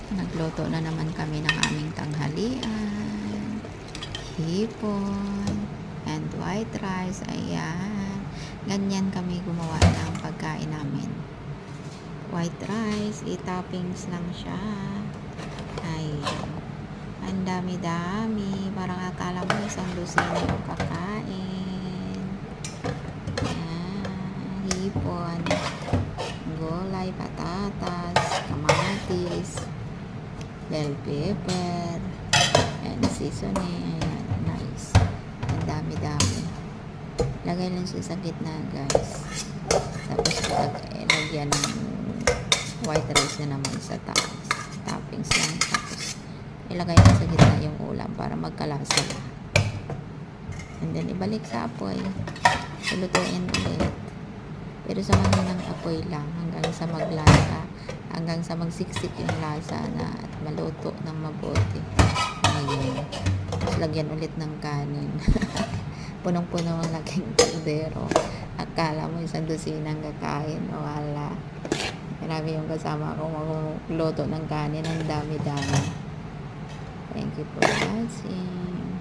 Nagluto na naman kami ng aming tanghalian. Hipon and white rice. Ayan. Ganyan kami gumawa ng pagkain namin. White rice, toppings lang siya. Ayan. Ang dami-dami. Parang akala mo isang dosina yung kakain. Ayan. Hipon, gulay, patatas, kamatis, bell pepper, and seasoning. Ayan, nice. Ang dami-dami. Lagay lang siya sa gitna, guys. Tapos lagyan ng white rice na naman sa taas. Toppings lang. Tapos ilagay lang sa gitna yung ulam para magkalasa lang. And then ibalik sa apoy. Lutuin ulit. Pero sa mahinang apoy lang hanggang sa maglasa. Hanggang sa magsiksik yung lasa na at maluto ng mabuti. Ngayon. Tapos lagyan ulit ng kanin. Punong-puno ang laking kaldero. Akala mo isang dosinang kakain. Wala. Marami yung kasama ko magluto ng kanin. Ang dami-dami. Thank you for watching.